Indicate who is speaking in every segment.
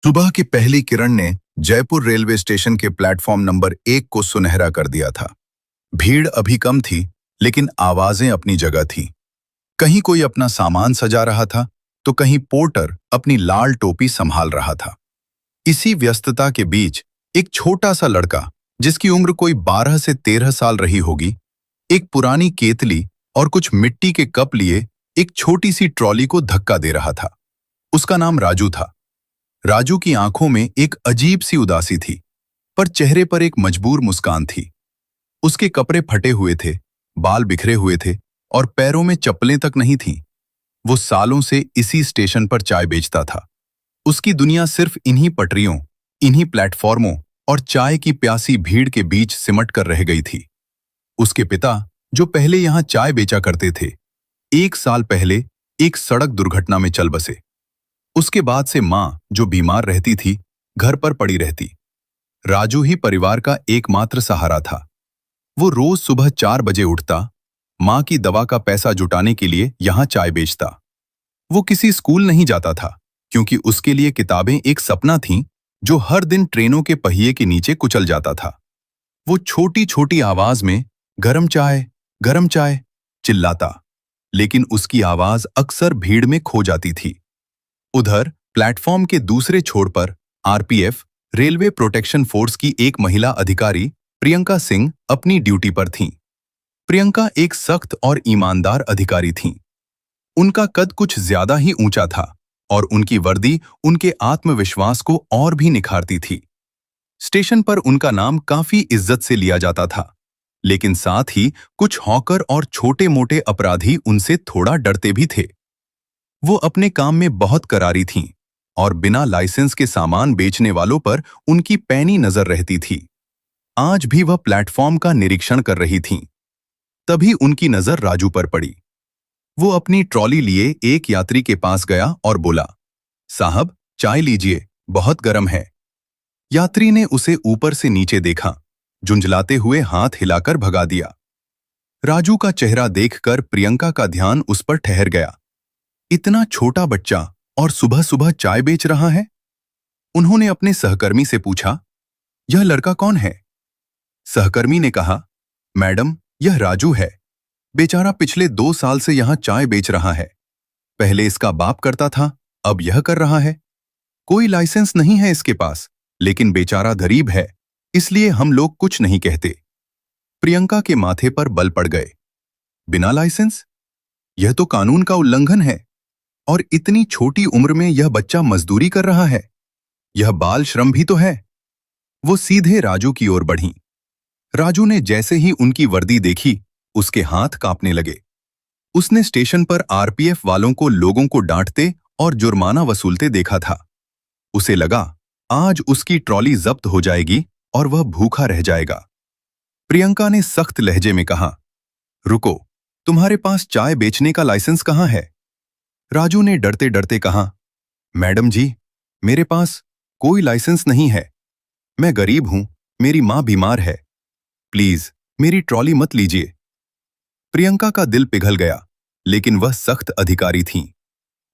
Speaker 1: सुबह की पहली किरण ने जयपुर रेलवे स्टेशन के प्लेटफॉर्म नंबर 1 को सुनहरा कर दिया था। भीड़ अभी कम थी, लेकिन आवाजें अपनी जगह थीं। कहीं कोई अपना सामान सजा रहा था, तो कहीं पोर्टर अपनी लाल टोपी संभाल रहा था। इसी व्यस्तता के बीच एक छोटा सा लड़का, जिसकी उम्र कोई 12 से 13 साल रही होगी, एक पुरानी केतली और कुछ मिट्टी के कप लिए एक छोटी सी ट्रॉली को धक्का दे रहा था। उसका नाम राजू था। राजू की आंखों में एक अजीब सी उदासी थी, पर चेहरे पर एक मजबूर मुस्कान थी। उसके कपड़े फटे हुए थे, बाल बिखरे हुए थे और पैरों में चप्पलें तक नहीं थीं। वो सालों से इसी स्टेशन पर चाय बेचता था। उसकी दुनिया सिर्फ इन्हीं पटरियों, इन्हीं प्लेटफॉर्मों और चाय की प्यासी भीड़ के बीच सिमट कर रह गई थी। उसके पिता, जो पहले यहां चाय बेचा करते थे, 1 साल पहले एक सड़क दुर्घटना में चल बसे। उसके बाद से मां, जो बीमार रहती थी, घर पर पड़ी रहती। राजू ही परिवार का एकमात्र सहारा था। वो रोज सुबह 4 बजे उठता, मां की दवा का पैसा जुटाने के लिए यहां चाय बेचता। वो किसी स्कूल नहीं जाता था, क्योंकि उसके लिए किताबें एक सपना थीं जो हर दिन ट्रेनों के पहिए के नीचे कुचल जाता था। वो छोटी छोटी आवाज में गरम चाय चिल्लाता, लेकिन उसकी आवाज अक्सर भीड़ में खो जाती थी। उधर प्लेटफॉर्म के दूसरे छोर पर आरपीएफ, रेलवे प्रोटेक्शन फोर्स की एक महिला अधिकारी प्रियंका सिंह अपनी ड्यूटी पर थीं। प्रियंका एक सख्त और ईमानदार अधिकारी थीं। उनका कद कुछ ज्यादा ही ऊंचा था और उनकी वर्दी उनके आत्मविश्वास को और भी निखारती थी। स्टेशन पर उनका नाम काफी इज्जत से लिया जाता था, लेकिन साथ ही कुछ हॉकर और छोटे-मोटे अपराधी उनसे थोड़ा डरते भी थे। वो अपने काम में बहुत करारी थीं और बिना लाइसेंस के सामान बेचने वालों पर उनकी पैनी नजर रहती थी। आज भी वह प्लेटफॉर्म का निरीक्षण कर रही थीं। तभी उनकी नजर राजू पर पड़ी। वो अपनी ट्रॉली लिए एक यात्री के पास गया और बोला, साहब, चाय लीजिए, बहुत गर्म है। यात्री ने उसे ऊपर से नीचे देखा, झुंझलाते हुए हाथ हिलाकर भगा दिया। राजू का चेहरा देखकर प्रियंका का ध्यान उस पर ठहर गया। इतना छोटा बच्चा और सुबह सुबह चाय बेच रहा है? उन्होंने अपने सहकर्मी से पूछा, यह लड़का कौन है? सहकर्मी ने कहा, मैडम, यह राजू है। बेचारा पिछले 2 साल से यहां चाय बेच रहा है। पहले इसका बाप करता था, अब यह कर रहा है। कोई लाइसेंस नहीं है इसके पास, लेकिन बेचारा गरीब है, इसलिए हम लोग कुछ नहीं कहते। प्रियंका के माथे पर बल पड़ गए। बिना लाइसेंस? यह तो कानून का उल्लंघन है। और इतनी छोटी उम्र में यह बच्चा मजदूरी कर रहा है। यह बाल श्रम भी तो है। वो सीधे राजू की ओर बढ़ीं। राजू ने जैसे ही उनकी वर्दी देखी, उसके हाथ कांपने लगे। उसने स्टेशन पर आरपीएफ वालों को लोगों को डांटते और जुर्माना वसूलते देखा था। उसे लगा, आज उसकी ट्रॉली जब्त हो जाएगी और वह भूखा रह जाएगा। प्रियंका ने सख्त लहजे में कहा, रुको, तुम्हारे पास चाय बेचने का लाइसेंस कहाँ है? राजू ने डरते डरते कहा, मैडम जी, मेरे पास कोई लाइसेंस नहीं है। मैं गरीब हूं, मेरी मां बीमार है। प्लीज मेरी ट्रॉली मत लीजिए। प्रियंका का दिल पिघल गया, लेकिन वह सख्त अधिकारी थीं।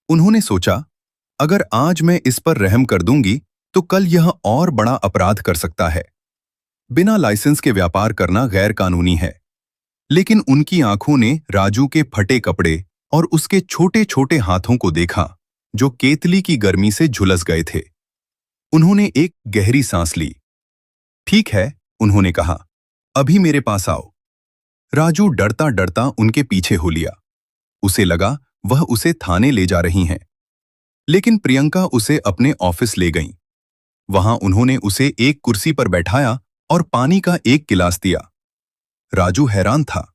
Speaker 1: उन्होंने सोचा, अगर आज मैं इस पर रहम कर दूंगी तो कल यह और बड़ा अपराध कर सकता है। बिना लाइसेंस के व्यापार करना गैर कानूनी है। लेकिन उनकी आंखों ने राजू के फटे कपड़े और उसके छोटे छोटे हाथों को देखा, जो केतली की गर्मी से झुलस गए थे। उन्होंने एक गहरी सांस ली। ठीक है, उन्होंने कहा, अभी मेरे पास आओ। राजू डरता डरता उनके पीछे हो लिया। उसे लगा वह उसे थाने ले जा रही हैं। लेकिन प्रियंका उसे अपने ऑफिस ले गईं। वहां उन्होंने उसे एक कुर्सी पर बैठाया और पानी का एक गिलास दिया। राजू हैरान था,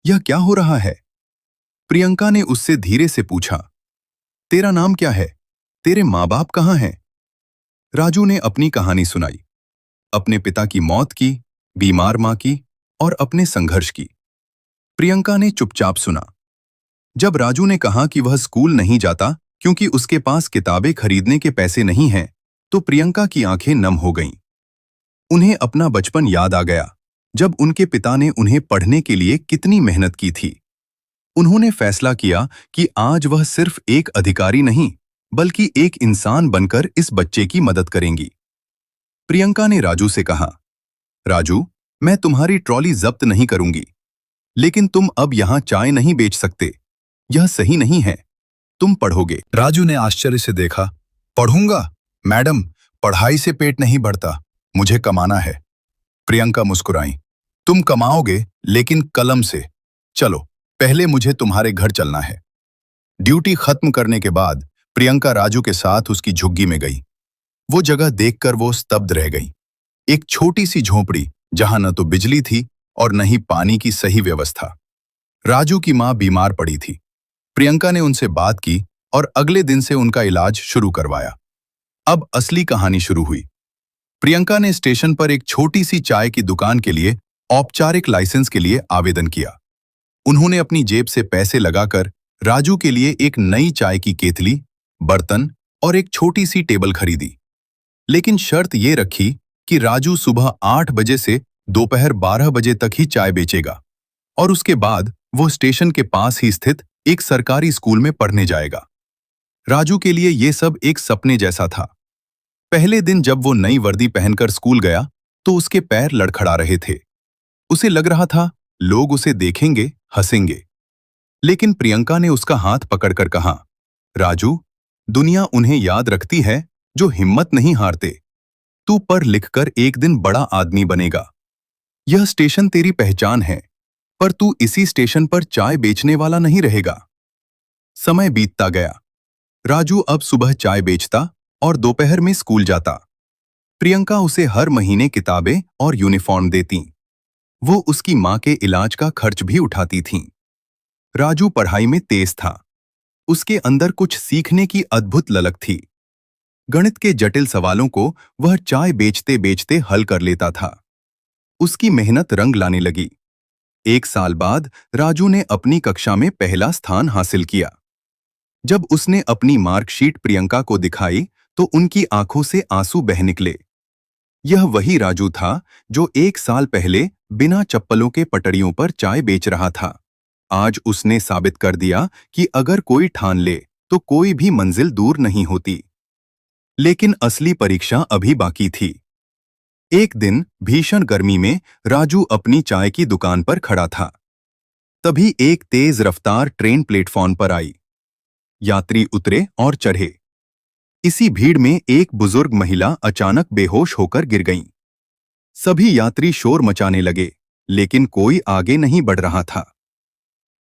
Speaker 1: यह क्या हो रहा है? प्रियंका ने उससे धीरे से पूछा, तेरा नाम क्या है? तेरे माँ बाप कहाँ हैं? राजू ने अपनी कहानी सुनाई, अपने पिता की मौत की, बीमार माँ की और अपने संघर्ष की। प्रियंका ने चुपचाप सुना। जब राजू ने कहा कि वह स्कूल नहीं जाता क्योंकि उसके पास किताबें खरीदने के पैसे नहीं हैं, तो प्रियंका की आंखें नम हो गईं। उन्हें अपना बचपन याद आ गया, जब उनके पिता ने उन्हें पढ़ने के लिए कितनी मेहनत की थी। उन्होंने फैसला किया कि आज वह सिर्फ एक अधिकारी नहीं, बल्कि एक इंसान बनकर इस बच्चे की मदद करेंगी। प्रियंका ने राजू से कहा, राजू, मैं तुम्हारी ट्रॉली जब्त नहीं करूंगी, लेकिन तुम अब यहां चाय नहीं बेच सकते। यह सही नहीं है। तुम पढ़ोगे। राजू ने आश्चर्य से देखा। पढ़ूंगा? मैडम, पढ़ाई से पेट नहीं भरता, मुझे कमाना है। प्रियंका मुस्कुराई। तुम कमाओगे, लेकिन कलम से। चलो, पहले मुझे तुम्हारे घर चलना है। ड्यूटी खत्म करने के बाद प्रियंका राजू के साथ उसकी झुग्गी में गई। वो जगह देखकर वो स्तब्ध रह गई। एक छोटी सी झोपड़ी, जहां न तो बिजली थी और न ही पानी की सही व्यवस्था। राजू की मां बीमार पड़ी थी। प्रियंका ने उनसे बात की और अगले दिन से उनका इलाज शुरू करवाया। अब असली कहानी शुरू हुई। प्रियंका ने स्टेशन पर एक छोटी सी चाय की दुकान के लिए औपचारिक लाइसेंस के लिए आवेदन किया। उन्होंने अपनी जेब से पैसे लगाकर राजू के लिए एक नई चाय की केतली, बर्तन और एक छोटी सी टेबल खरीदी। लेकिन शर्त ये रखी कि राजू सुबह 8 बजे से दोपहर 12 बजे तक ही चाय बेचेगा और उसके बाद वो स्टेशन के पास ही स्थित एक सरकारी स्कूल में पढ़ने जाएगा। राजू के लिए ये सब एक सपने जैसा था। पहले दिन जब वो नई वर्दी पहनकर स्कूल गया तो उसके पैर लड़खड़ा रहे थे। उसे लग रहा था लोग उसे देखेंगे, हंसेंगे। लेकिन प्रियंका ने उसका हाथ पकड़कर कहा, राजू, दुनिया उन्हें याद रखती है जो हिम्मत नहीं हारते। तू पढ़ लिखकर एक दिन बड़ा आदमी बनेगा। यह स्टेशन तेरी पहचान है, पर तू इसी स्टेशन पर चाय बेचने वाला नहीं रहेगा। समय बीतता गया। राजू अब सुबह चाय बेचता और दोपहर में स्कूल जाता। प्रियंका उसे हर महीने किताबें और यूनिफॉर्म देती। वो उसकी मां के इलाज का खर्च भी उठाती थीं। राजू पढ़ाई में तेज था। उसके अंदर कुछ सीखने की अद्भुत ललक थी। गणित के जटिल सवालों को वह चाय बेचते बेचते हल कर लेता था। उसकी मेहनत रंग लाने लगी। 1 साल बाद राजू ने अपनी कक्षा में पहला स्थान हासिल किया। जब उसने अपनी मार्कशीट प्रियंका को दिखाई तो उनकी आंखों से आंसू बह निकले। यह वही राजू था जो 1 साल पहले बिना चप्पलों के पटरियों पर चाय बेच रहा था। आज उसने साबित कर दिया कि अगर कोई ठान ले तो कोई भी मंजिल दूर नहीं होती। लेकिन असली परीक्षा अभी बाकी थी। एक दिन भीषण गर्मी में राजू अपनी चाय की दुकान पर खड़ा था। तभी एक तेज रफ्तार ट्रेन प्लेटफॉर्म पर आई। यात्री उतरे और चढ़े। इसी भीड़ में एक बुजुर्ग महिला अचानक बेहोश होकर गिर गईं। सभी यात्री शोर मचाने लगे, लेकिन कोई आगे नहीं बढ़ रहा था।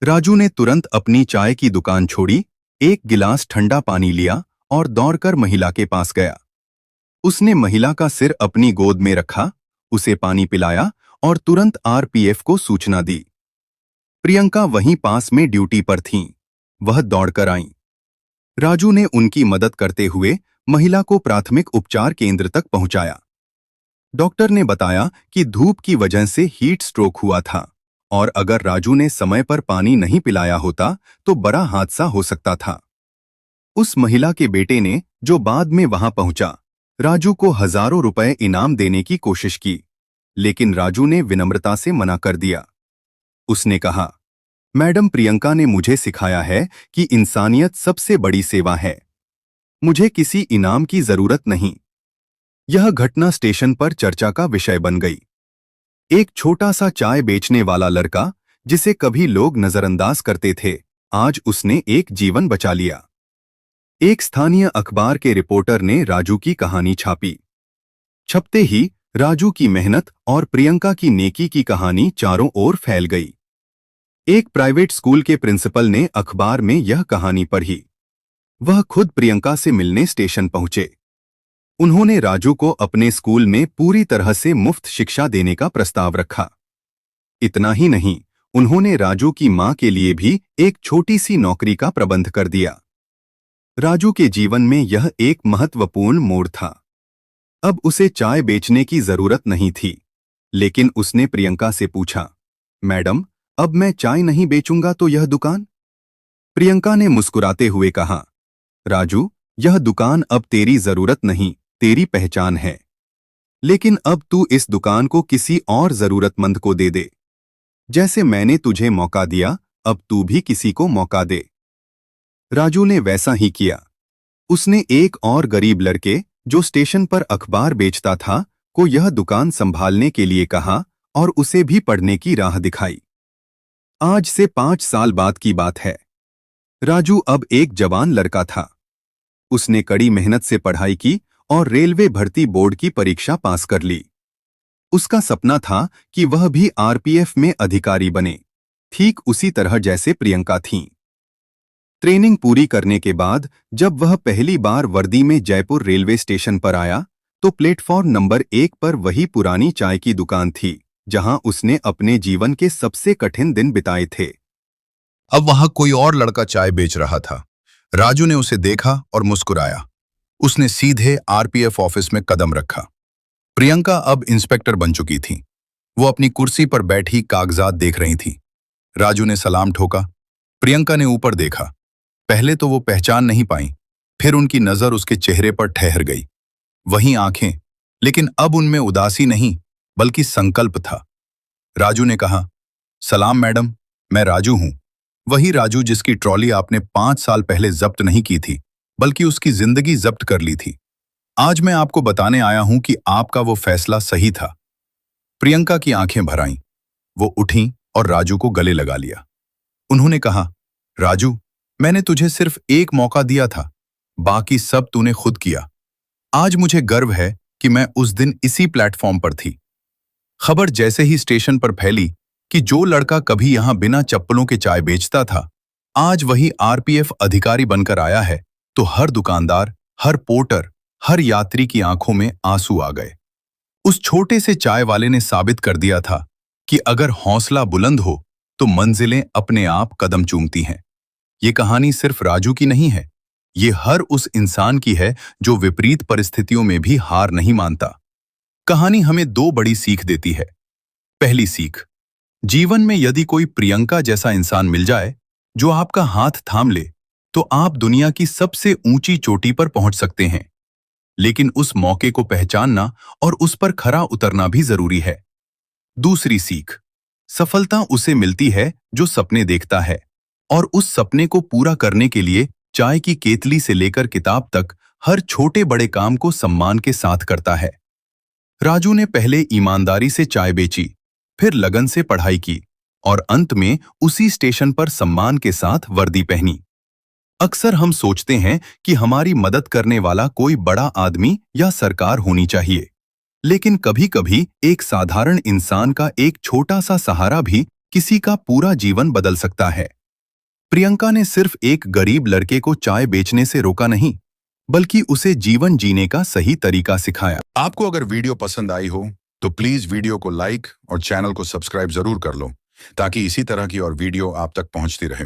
Speaker 1: राजू ने तुरंत अपनी चाय की दुकान छोड़ी, एक गिलास ठंडा पानी लिया और दौड़कर महिला के पास गया। उसने महिला का सिर अपनी गोद में रखा, उसे पानी पिलाया और तुरंत आरपीएफ को सूचना दी। प्रियंका वहीं पास में ड्यूटी पर थीं। वह दौड़कर आईं। राजू ने उनकी मदद करते हुए महिला को प्राथमिक उपचार केंद्र तक पहुंचाया। डॉक्टर ने बताया कि धूप की वजह से हीट स्ट्रोक हुआ था और अगर राजू ने समय पर पानी नहीं पिलाया होता तो बड़ा हादसा हो सकता था। उस महिला के बेटे ने, जो बाद में वहां पहुंचा, राजू को हजारों रुपए इनाम देने की कोशिश की, लेकिन राजू ने विनम्रता से मना कर दिया। उसने कहा, मैडम, प्रियंका ने मुझे सिखाया है कि इंसानियत सबसे बड़ी सेवा है। मुझे किसी इनाम की जरूरत नहीं। यह घटना स्टेशन पर चर्चा का विषय बन गई। एक छोटा सा चाय बेचने वाला लड़का, जिसे कभी लोग नजरअंदाज करते थे, आज उसने एक जीवन बचा लिया। एक स्थानीय अखबार के रिपोर्टर ने राजू की कहानी छापी। छपते ही राजू की मेहनत और प्रियंका की नेकी की कहानी चारों ओर फैल गई। एक प्राइवेट स्कूल के प्रिंसिपल ने अखबार में यह कहानी पढ़ी। वह खुद प्रियंका से मिलने स्टेशन पहुंचे। उन्होंने राजू को अपने स्कूल में पूरी तरह से मुफ्त शिक्षा देने का प्रस्ताव रखा। इतना ही नहीं, उन्होंने राजू की मां के लिए भी एक छोटी सी नौकरी का प्रबंध कर दिया। राजू के जीवन में यह एक महत्वपूर्ण मोड़ था। अब उसे चाय बेचने की जरूरत नहीं थी, लेकिन उसने प्रियंका से पूछा, मैडम, अब मैं चाय नहीं बेचूंगा तो यह दुकान? प्रियंका ने मुस्कुराते हुए कहा, राजू, यह दुकान अब तेरी जरूरत नहीं, तेरी पहचान है। लेकिन अब तू इस दुकान को किसी और जरूरतमंद को दे दे। जैसे मैंने तुझे मौका दिया, अब तू भी किसी को मौका दे। राजू ने वैसा ही किया।
Speaker 2: उसने एक और गरीब लड़के जो स्टेशन पर अखबार बेचता था को यह दुकान संभालने के लिए कहा और उसे भी पढ़ने की राह दिखाई। आज से 5 साल बाद की बात है। राजू अब एक जवान लड़का था। उसने कड़ी मेहनत से पढ़ाई की और रेलवे भर्ती बोर्ड की परीक्षा पास कर ली। उसका सपना था कि वह भी आरपीएफ में अधिकारी बने, ठीक उसी तरह जैसे प्रियंका थीं। ट्रेनिंग पूरी करने के बाद जब वह पहली बार वर्दी में जयपुर रेलवे स्टेशन पर आया तो प्लेटफॉर्म नंबर 1 पर वही पुरानी चाय की दुकान थी जहां उसने अपने जीवन के सबसे कठिन दिन बिताए थे।
Speaker 1: अब वहां कोई और लड़का चाय बेच रहा था। राजू ने उसे देखा और मुस्कुराया। उसने सीधे आरपीएफ ऑफिस में कदम रखा। प्रियंका अब इंस्पेक्टर बन चुकी थी। वो अपनी कुर्सी पर बैठी कागजात देख रही थी। राजू ने सलाम ठोका। प्रियंका ने ऊपर देखा। पहले तो वो पहचान नहीं पाई, फिर उनकी नजर उसके चेहरे पर ठहर गई। वहीं आंखें, लेकिन अब उनमें उदासी नहीं बल्कि संकल्प था। राजू ने कहा, सलाम मैडम, मैं राजू हूं। वही राजू जिसकी ट्रॉली आपने 5 साल पहले जब्त नहीं की थी, बल्कि उसकी जिंदगी जब्त कर ली थी। आज मैं आपको बताने आया हूं कि आपका वो फैसला सही था। प्रियंका की आंखें भर आईं। वो उठी और राजू को गले लगा लिया। उन्होंने कहा, राजू, मैंने तुझे सिर्फ एक मौका दिया था, बाकी सब तूने खुद किया। आज मुझे गर्व है कि मैं उस दिन इसी प्लेटफॉर्म पर थी। खबर जैसे ही स्टेशन पर फैली कि जो लड़का कभी यहां बिना चप्पलों के चाय बेचता था, आज वही आरपीएफ अधिकारी बनकर आया है, तो हर दुकानदार, हर पोर्टर, हर यात्री की आंखों में आंसू आ गए। उस छोटे से चाय वाले ने साबित कर दिया था कि अगर हौसला बुलंद हो तो मंजिलें अपने आप कदम चूमती हैं। ये कहानी सिर्फ राजू की नहीं है, ये हर उस इंसान की है जो विपरीत परिस्थितियों में भी हार नहीं मानता। कहानी हमें 2 बड़ी सीख देती है। पहली सीख, जीवन में यदि कोई प्रियंका जैसा इंसान मिल जाए जो आपका हाथ थाम ले, तो आप दुनिया की सबसे ऊंची चोटी पर पहुंच सकते हैं। लेकिन उस मौके को पहचानना और उस पर खरा उतरना भी जरूरी है। दूसरी सीख, सफलता उसे मिलती है जो सपने देखता है और उस सपने को पूरा करने के लिए चाय की केतली से लेकर किताब तक हर छोटे बड़े काम को सम्मान के साथ करता है। राजू ने पहले ईमानदारी से चाय बेची, फिर लगन से पढ़ाई की और अंत में उसी स्टेशन पर सम्मान के साथ वर्दी पहनी। अक्सर हम सोचते हैं कि हमारी मदद करने वाला कोई बड़ा आदमी या सरकार होनी चाहिए, लेकिन कभी-कभी एक साधारण इंसान का एक छोटा सा सहारा भी किसी का पूरा जीवन बदल सकता है। प्रियंका ने सिर्फ एक गरीब लड़के को चाय बेचने से रोका नहीं, बल्कि उसे जीवन जीने का सही तरीका सिखाया।
Speaker 3: आपको अगर वीडियो पसंद आई हो तो प्लीज वीडियो को लाइक और चैनल को सब्सक्राइब जरूर कर लो, ताकि इसी तरह की और वीडियो आप तक पहुंचती रहे।